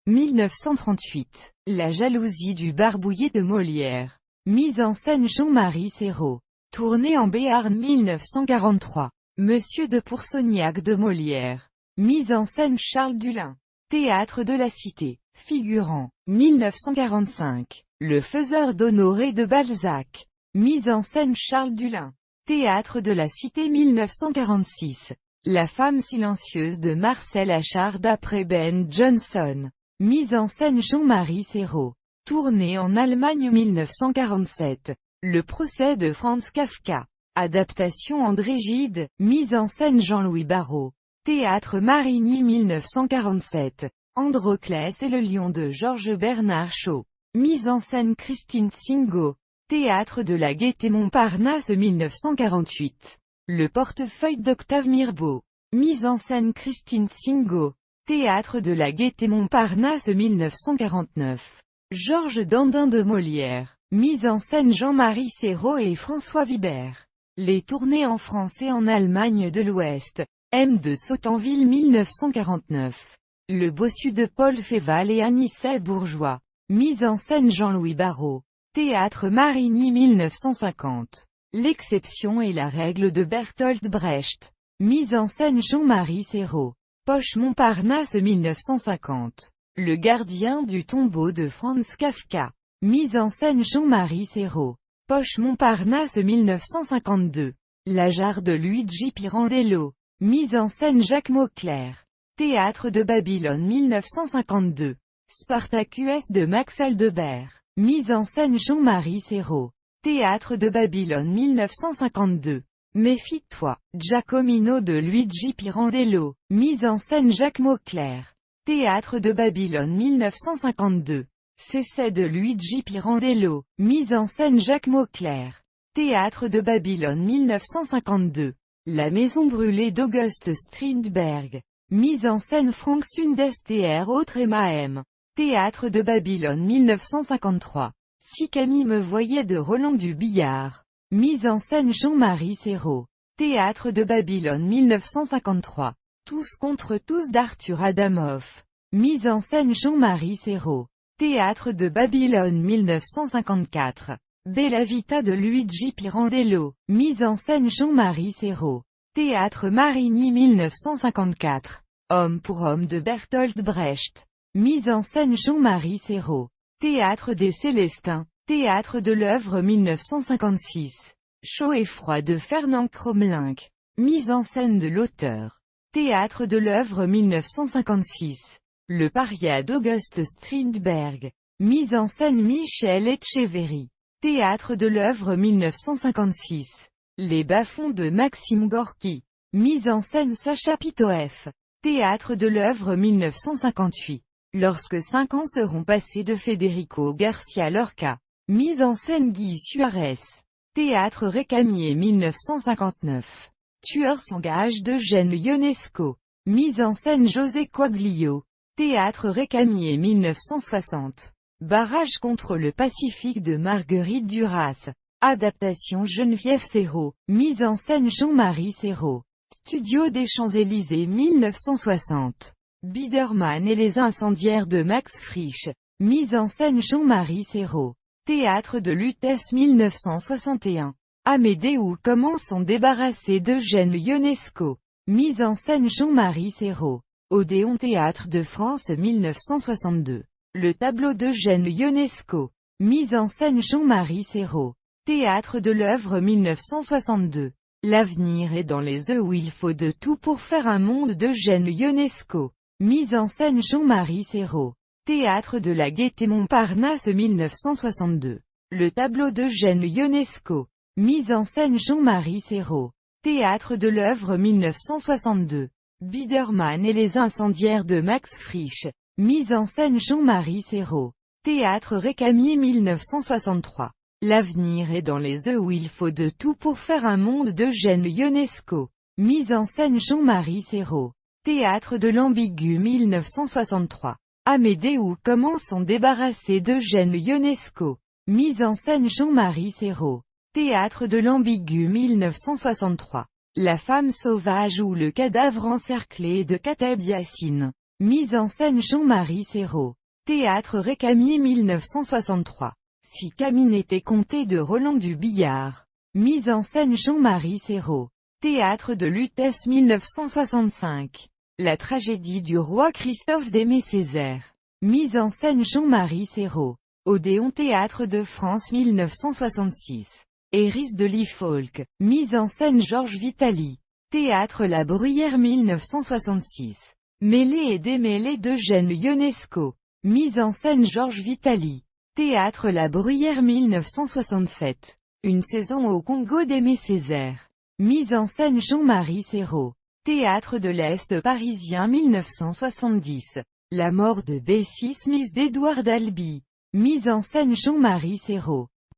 1938. La jalousie du barbouillé de Molière. Mise en scène Jean-Marie Serrault. Tournée en Béarn 1943. Monsieur de Poursognac de Molière. Mise en scène Charles Dulin. Théâtre de la Cité. Figurant. 1945. Le faiseur d'Honoré de Balzac. Mise en scène Charles Dulin. Théâtre de la Cité 1946. La femme silencieuse de Marcel Achard d'après Ben Jonson. Mise en scène Jean-Marie Serrault. Tournée en Allemagne 1947. Le procès de Franz Kafka. Adaptation André Gide. Mise en scène Jean-Louis Barrault. Théâtre Marigny 1947. Androclès et le lion de Georges Bernard Shaw. Mise en scène Christine Tsingo. Théâtre de la Gaîté Montparnasse 1948. Le portefeuille d'Octave Mirbeau. Mise en scène Christine Tsingo. Théâtre de la Gaîté Montparnasse 1949. Georges Dandin de Molière. Mise en scène Jean-Marie Serrault et François Vibert. Les tournées en France et en Allemagne de l'Ouest. M. de Sautanville 1949. Le bossu de Paul Féval et Anicet Bourgeois. Mise en scène Jean-Louis Barrault. Théâtre Marigny 1950. L'exception et la règle de Bertolt Brecht. Mise en scène Jean-Marie Serrault. Poche Montparnasse 1950. Le gardien du tombeau de Franz Kafka. Mise en scène Jean-Marie Serrault. Poche Montparnasse 1952. La jarre de Luigi Pirandello. Mise en scène Jacques Mauclerc. Théâtre de Babylone 1952. Spartacus de Max Aldebert. Mise en scène Jean-Marie Serrault. Théâtre de Babylone 1952. Méfie-toi. Giacomino de Luigi Pirandello. Mise en scène Jacques Mauclerc. Théâtre de Babylone 1952. Cessez de Luigi Pirandello. Mise en scène Jacques Mauclerc. Théâtre de Babylone 1952. La maison brûlée d'Auguste Strindberg. Mise en scène Franck Sundester autre M. Théâtre de Babylone 1953. Si Camille me voyait de Roland Dubillard. Mise en scène Jean-Marie Serrault. Théâtre de Babylone 1953. Tous contre tous d'Arthur Adamoff. Mise en scène Jean-Marie Serrault. Théâtre de Babylone 1954. Bella Vita de Luigi Pirandello. Mise en scène Jean-Marie Serrault. Théâtre Marigny 1954. Homme pour homme de Bertolt Brecht. Mise en scène Jean-Marie Serrault. Théâtre des Célestins. Théâtre de l'œuvre 1956. Chaud et froid de Fernand Cromlinck. Mise en scène de l'auteur. Théâtre de l'œuvre 1956. Le paria d'Auguste Strindberg. Mise en scène Michel Etcheverry. Théâtre de l'œuvre 1956. Les bas-fonds de Maxime Gorky. Mise en scène Sacha Pitoef. Théâtre de l'œuvre 1958. Lorsque 5 ans seront passés de Federico Garcia Lorca. Mise en scène Guy Suarez. Théâtre Récamier 1959. Tueur s'engage d'Eugène Ionesco. Mise en scène José Quaglio. Théâtre Récamier 1960. Barrage contre le Pacifique de Marguerite Duras. Adaptation Geneviève Serrault. Mise en scène Jean-Marie Serrault. Studio des Champs-Élysées 1960. Biederman et les incendiaires de Max Frisch. Mise en scène Jean-Marie Serrault. Théâtre de Lutèce 1961. Amédée ou comment s'en débarrasser d'Eugène Ionesco. Mise en scène Jean-Marie Serrault. Odéon Théâtre de France 1962. Le tableau d'Eugène Ionesco. Mise en scène Jean-Marie Serrault. Théâtre de l'œuvre 1962. L'avenir est dans les œufs où il faut de tout pour faire un monde d'Eugène Ionesco. Mise en scène Jean-Marie Serrault. Théâtre de la Gaîté Montparnasse 1962. Le tableau d'Eugène Ionesco. Mise en scène Jean-Marie Serrault. Théâtre de l'œuvre 1962. Biederman et les incendiaires de Max Frisch. Mise en scène Jean-Marie Serrault. Théâtre Récamier 1963. L'avenir est dans les œufs où il faut de tout pour faire un monde d'Eugène Ionesco. Mise en scène Jean-Marie Serrault. Théâtre de l'Ambigu 1963. Amédée ou comment s'en débarrasser d'Eugène Ionesco. Mise en scène Jean-Marie Serrault. Théâtre de l'Ambigu 1963. La femme sauvage ou le cadavre encerclé de Kateb Yassine. Mise en scène Jean-Marie Serrault. Théâtre Récamier 1963. Si Camille était comté de Roland du Billard. Mise en scène Jean-Marie Serrault. Théâtre de Lutèce 1965. La tragédie du roi Christophe d'Aimé-Césaire. Mise en scène Jean-Marie Serrault. Odéon Théâtre de France 1966. Eris de Lifolk. Mise en scène Georges Vitali. Théâtre La Bruyère 1966. Mêlée et démêlée d'Eugène Ionesco. Mise en scène Georges Vitali. Théâtre La Bruyère 1967. Une saison au Congo d'Aimé-Césaire. Mise en scène Jean-Marie Serrault. Théâtre de l'Est parisien 1970. La mort de Bessis mise d'Édouard Dalby. Mise en scène Jean-Marie Serrault.